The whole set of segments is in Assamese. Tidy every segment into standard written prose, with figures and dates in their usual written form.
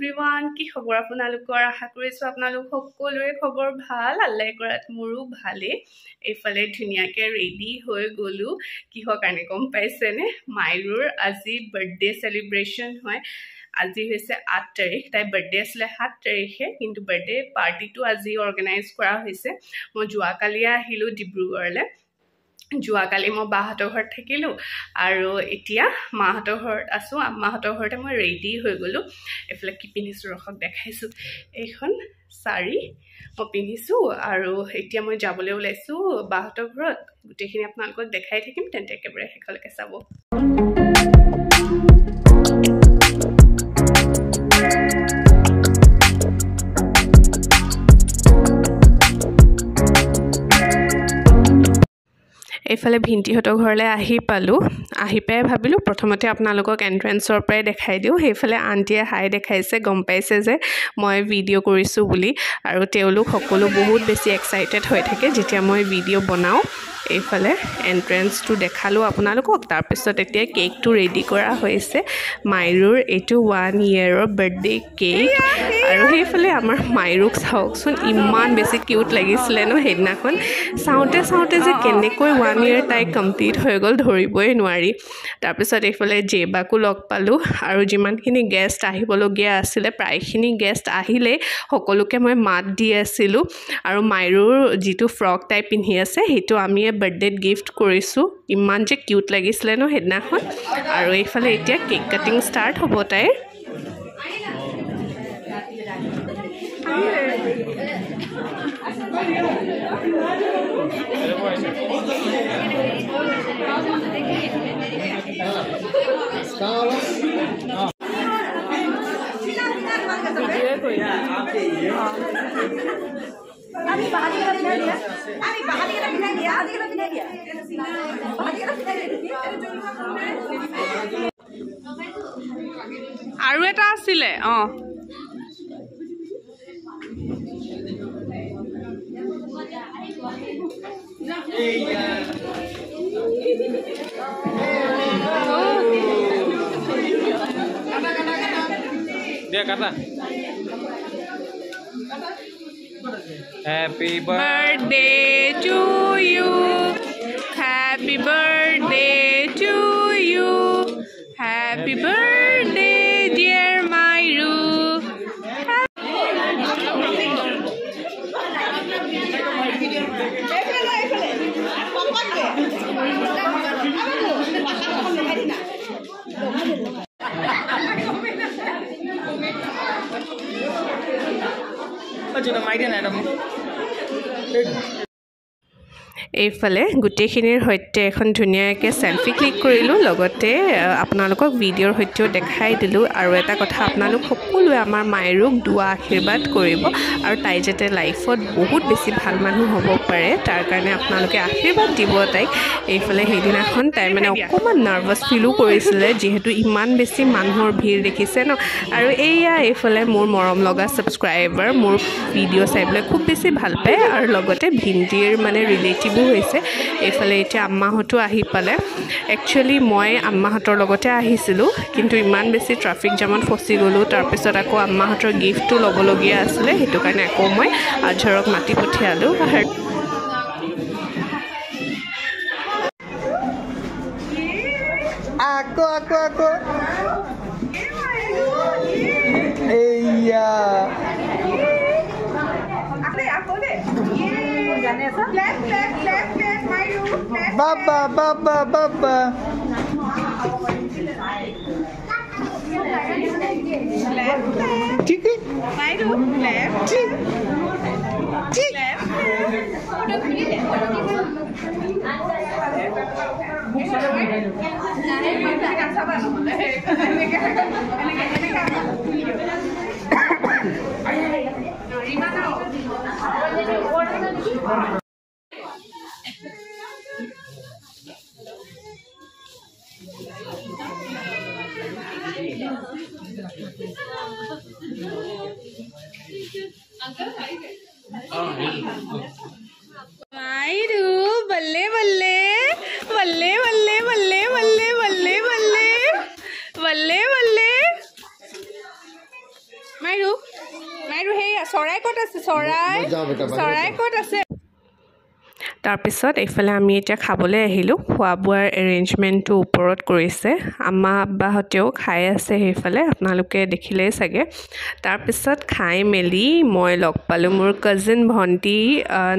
এভৰিৱান কি খবৰ আপোনালোকৰ আশা কৰিছো আপোনালোক সকলোৰে খবৰ ভাল আল্লাই কৰাত মোৰো ভালে এইফালে ধুনিয়াকে ৰেডি হৈ গলো কিহৰ কাৰণে গম পাইছেনে মাইৰুৰ আজি বাৰ্থডে সেলিব্ৰেশন হয় আজি হৈছে 8 তাৰিখ তাই বাৰ্থডে আছিল 7 তাৰিখে কিন্তু বাৰ্থডে পাৰ্টিটো আজি অৰ্গানাইজ কৰা হৈছে মই যোৱাকালি আহিলো ডিব্ৰুগড়লে যোৱাকালি মই বাহঁতৰ ঘৰত থাকিলো আৰু এতিয়া মাহঁতৰ ঘৰত আছো আম্মাহঁতৰ ঘৰতে মই ৰেডি হৈ গলো এফালে কি পিনিছো ৰখক দেখাইছো এইখন সাৰি মই পিনিছো আৰু এতিয়া মই যাবলৈ ওলাইছো বাহঁতৰ ঘৰত গুটেখিনি আপোনালোকক দেখাই থাকিম তেন্তে একেবাৰে হেকলকে চাব এইফালে ভিন্তিহঁতৰ ঘৰলৈ আহি পালো আহি পাই ভাবিলো প্ৰথমতে আপোনালোকক এন্ট্ৰেন্সৰ পৰাই দেখাই দিও সেইফালে আন্টিয়ে হাই দেখাইছে গম পাইছে যে মই ভিডিও কৰিছো বুলি আৰু তেওঁলোক সকলো বহুত বেছি এক্সাইটেড হৈ থাকে যেতিয়া মই ভিডিও বনাও এইফালে এন্ট্ৰেন্সটো দেখালো আপোনালোকক তাৰ পিছত এতিয়া কেকটো ৰেডি কৰা হৈছে মাইৰুৰ এটো 1 ইয়াৰৰ বাৰ্থডে কেক আৰু সেইফালে আমাৰ মাইৰুক চাওকচোন ইমান বেছি কিউট লাগিছিল ন হেদিনাখন চাওঁতে যে কেনেকৈ 1 ইয়াৰ তাই কমপ্লিট হৈ গল ধৰিবই নোৱাৰি তাৰ পিছত এইফালে জেবাকো লগ পালো আৰু যিমানখিনি গেষ্ট আহিবলগীয়া আছিল প্ৰায়খিনি গেষ্ট আহিলে সকলোকে মই মাত দি আছিলো আৰু মাইৰুৰ যিটো ফ্ৰক টাই পিন্ধি আছে হেতু আমি বাৰ্থডেত গিফট কৰিছো ইমান যে কিউট লাগিছিল ন হেদিনাখন আৰু এইফালে এতিয়া কেক কাটিং ষ্টাৰ্ট হ'ব তাই আৰু এটা আছিলে dia kata Happy birthday to you happy birthday to you happy birthday dear Mairu এইফালে গুটেখিনিৰ হৈতে এখন ধুনিয়াকে সেলফি ক্লিক কৰিলো লগতে আপোনালোকক ভিডিওৰ হৈতেও দেখাই দিলো আৰু এটা কথা আপোনালোক সকলোৱে আমাৰ মাইৰুক দুৱা আশীৰ্বাদ কৰিব আৰু তাই যেতে লাইফত বহুত বেছি ভাল মানুহ হ'ব পাৰে তাৰ কাৰণে আপোনালোকে আশীৰ্বাদ দিব তাইক এইফালে হেদিনাখন তাই মানে অকমান নাৰ্ভাস ফিলও কৰিছিল যেহেতু ইমান বেছি মানুহৰ ভিৰ দেখিছে ন আৰু এইফালে মোৰ মৰম লগা সাবস্ক্ৰাইবাৰ মোৰ ভিডিও চাইবলৈ খুব বেছি ভাল পায় আৰু লগতে ভিন্দিৰ মানে ৰিলেটিভ হৈছে এইফালে এতিয়া আম্মাহঁতো আহি পালে একচুয়ালি মই আম্মাহঁতৰ লগতে আহিছিলো কিন্তু ইমান বেছি ট্ৰাফিক জামত ফচি গলো তাৰ পিছত আকৌ আম্মাহঁতৰ গিফটটো ল'বলগীয়া আছিল হেতু কাৰণে আকৌ মই আজৰক মাতি পঠিয়ালো Aku iya Baba Tiki Mairu left Mairu, balle balle, balle balle balle balle balle balle, balle balle. মাইৰু সেই চৰাই ক'ত আছে চৰাই ক'ত আছে তাৰপিছত এইফালে আমি এতিয়া খাবলৈ আহিলোঁ খোৱা বোৱাৰ এৰেঞ্জমেণ্টটো ওপৰত কৰিছে আম্মা আব্বাহঁতেও খাই আছে সেইফালে আপোনালোকে দেখিলেই চাগে তাৰপিছত খাই মেলি মই লগ পালোঁ মোৰ কাজিন ভণ্টি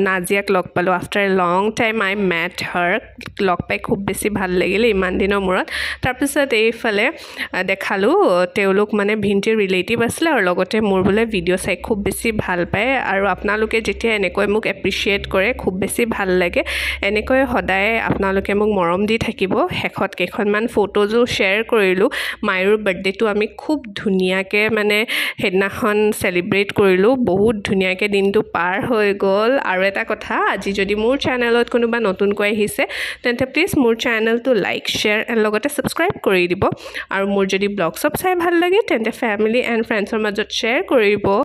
নাজিয়াক লগ পালোঁ after a long time I met her লগ পাই খুব বেছি ভাল লাগিলে ইমান দিনৰ মূৰত তাৰপিছত এইফালে দেখালোঁ তেওঁলোক মানে ভিণ্টিৰ ৰিলেটিভ আছিলে আৰু লগতে মোৰ বোলে ভিডিঅ' চাই খুব বেছি ভাল পায় আৰু আপোনালোকে যেতিয়া এনেকৈ মোক এপ্ৰিচিয়েট কৰে খুব বেছি ভাল লাগে এনেকৈ সদায় আপোনালোকে মোক মৰম দি থাকিব শেষত কেইখনমান ফটোজো শ্বেয়াৰ কৰিলোঁ মায়ুৰ বাৰ্থডেটো আমি খুব ধুনীয়াকৈ মানে সেইদিনাখন চেলিব্ৰেট কৰিলোঁ বহুত ধুনীয়াকৈ দিনটো পাৰ হৈ গ'ল আৰু এটা কথা আজি যদি মোৰ চেনেলত কোনোবা নতুনকৈ আহিছে তেন্তে প্লিজ মোৰ চেনেলটো লাইক শ্বেয়াৰ এণ্ড লগতে ছাবস্ক্ৰাইব কৰি দিব আৰু মোৰ যদি ব্লগ চব চাই ভাল লাগে তেন্তে ফেমিলি এণ্ড ফ্ৰেণ্ডছৰ মাজত শ্বেয়াৰ কৰিব